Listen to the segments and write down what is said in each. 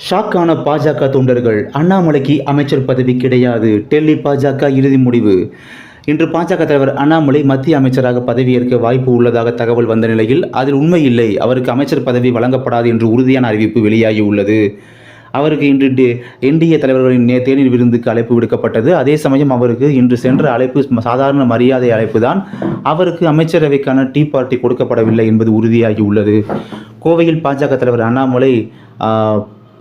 ஷாக்கான பாஜக தொண்டர்கள். அண்ணாமலைக்கு அமைச்சர் பதவி கிடையாது. டெல்லி பாஜக இறுதி முடிவு. இன்று பாஜக தலைவர் அண்ணாமலை மத்திய அமைச்சராக பதவியேற்க வாய்ப்பு உள்ளதாக தகவல் வந்த நிலையில் அதில் உண்மை இல்லை. அவருக்கு அமைச்சர் பதவி வழங்கப்படாது என்று உறுதியான அறிவிப்பு வெளியாகி உள்ளது. அவருக்கு இன்று என்டிஏ தலைவர்களின் தேநீர் விருந்துக்கு அழைப்பு விடுக்கப்பட்டது. அதே சமயம் அவருக்கு இன்று சென்ற அழைப்பு சாதாரண மரியாதை அழைப்பு தான். அவருக்கு அமைச்சரவைக்கான டீ பார்ட்டி கொடுக்கப்படவில்லை என்பது உறுதியாகி உள்ளது. கோவையில் பாஜக தலைவர் அண்ணாமலை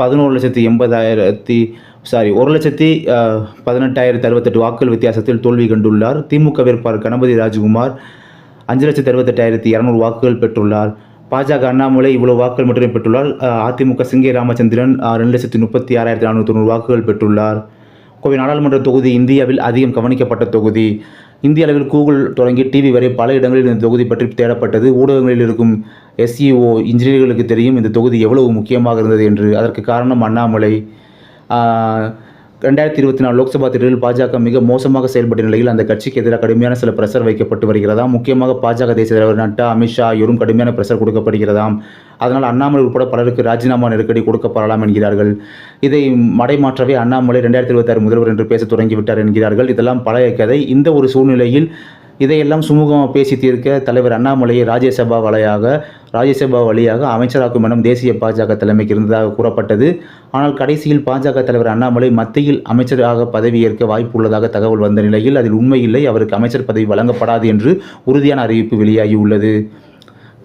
1,18,068 வாக்குகள் வித்தியாசத்தில் தோல்வி கண்டுள்ளார். திமுக வேட்பாளர் கணபதி ராஜ்குமார் 5,68,200 வாக்குகள் பெற்றுள்ளார். பாஜக அண்ணாமலை இவ்வளவு வாக்குகள் மட்டுமே பெற்றுள்ளார். அதிமுக சிங்கை ராமச்சந்திரன் 2,36,490 வாக்குகள் பெற்றுள்ளார். கோவை நாடாளுமன்ற தொகுதி இந்தியாவில் அதிகம் கவனிக்கப்பட்ட தொகுதி. இந்திய அளவில் கூகுள் தொடங்கி டிவி வரை பல இடங்களில் இந்த தொகுதி பற்றி தேடப்பட்டது. ஊடகங்களில் இருக்கும் SEO இன்ஜினியர்களுக்கு தெரியும் இந்த தொகுதி எவ்வளவு முக்கியமாக இருந்தது என்று. அதற்கு காரணம் அண்ணாமலை. 2024 லோக்சபா தேர்தலில் பாஜக மிக மோசமாக செயல்பட்ட நிலையில் அந்த கட்சிக்கு எதிராக கடுமையான சில பிரஷர் வைக்கப்பட்டு வருகிறதாம். முக்கியமாக பாஜக தேசிய தலைவர் நட்டா, அமித்ஷா ஆகியோரும் கடுமையான பிரஷர் கொடுக்கப்படுகிறதாம். அதனால் அண்ணாமலை உட்பட பலருக்கு ராஜினாமா நெருக்கடி கொடுக்கப்படலாம் என்கிறார்கள். இதை மடைமாற்றவே அண்ணாமலை 2026 முதல்வர் என்று பேச தொடங்கிவிட்டார் என்கிறார்கள். இதெல்லாம் பழைய கதை. இந்த ஒரு சூழ்நிலையில் இதையெல்லாம் சுமூகமாக பேசி தீர்க்க தலைவர் அண்ணாமலையை ராஜ்யசபா வழியாக அமைச்சராக்கும் எண்ணம் தேசிய பாஜக தலைமைக்கு இருந்ததாக கூறப்பட்டது. ஆனால் கடைசியில் பாஜக தலைவர் அண்ணாமலை மத்தியில் அமைச்சராக பதவியேற்க வாய்ப்பு உள்ளதாக தகவல் வந்த நிலையில் அதில் உண்மை இல்லை. அவருக்கு அமைச்சர் பதவி வழங்கப்படாது என்று உறுதியான அறிவிப்பு வெளியாகி உள்ளது.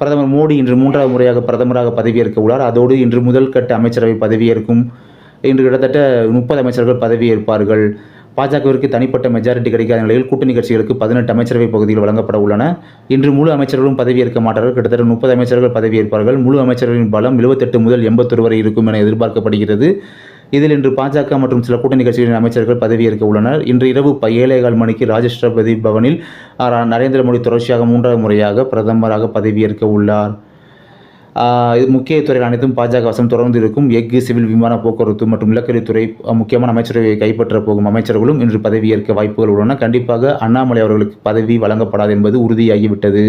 பிரதமர் மோடி இன்று 3வது முறையாக பிரதமராக பதவியேற்க உள்ளார். அதோடு இன்று முதல் கட்ட அமைச்சரவை பதவியேற்கும். இன்று கிட்டத்தட்ட 30 அமைச்சர்கள் பதவியேற்பார்கள். பாஜகவிற்கு தனிப்பட்ட மெஜாரிட்டி கிடைக்காத நிலையில் கூட்டணி கட்சிகளுக்கு 18 அமைச்சரவை பகுதிகள் வழங்கப்பட உள்ளன. இன்று முழு அமைச்சர்களும் பதவியேற்க மாட்டார்கள். கிட்டத்தட்ட 30 அமைச்சர்கள் பதவியேற்பார்கள். முழு அமைச்சர்களின் பலம் 78 முதல் 81 வரை இருக்கும் என எதிர்பார்க்கப்படுகிறது. இதில் இன்று பாஜக மற்றும் சில கூட்டணி கட்சிகளின் அமைச்சர்கள் பதவியேற்க உள்ளனர். இன்று இரவு 7:15 மணிக்கு ராஷ்டிரபதி பவனில் நரேந்திர மோடி தொடர்ச்சியாக 3வது முறையாக பிரதமராக பதவியேற்க உள்ளார். முக்கிய துறைகள் அனைத்தும் பாஜக வசம் தொடர்ந்து இருக்கும். எஃகு, சிவில் விமான போக்குவரத்து மற்றும் நிலக்கரித்துறை முக்கியமான அமைச்சரவையை கைப்பற்ற போகும் அமைச்சர்களும் இன்று பதவியேற்க வாய்ப்புகள் உள்ளன. கண்டிப்பாக அண்ணாமலை அவர்களுக்கு பதவி வழங்கப்படாது என்பது உறுதியாகிவிட்டது.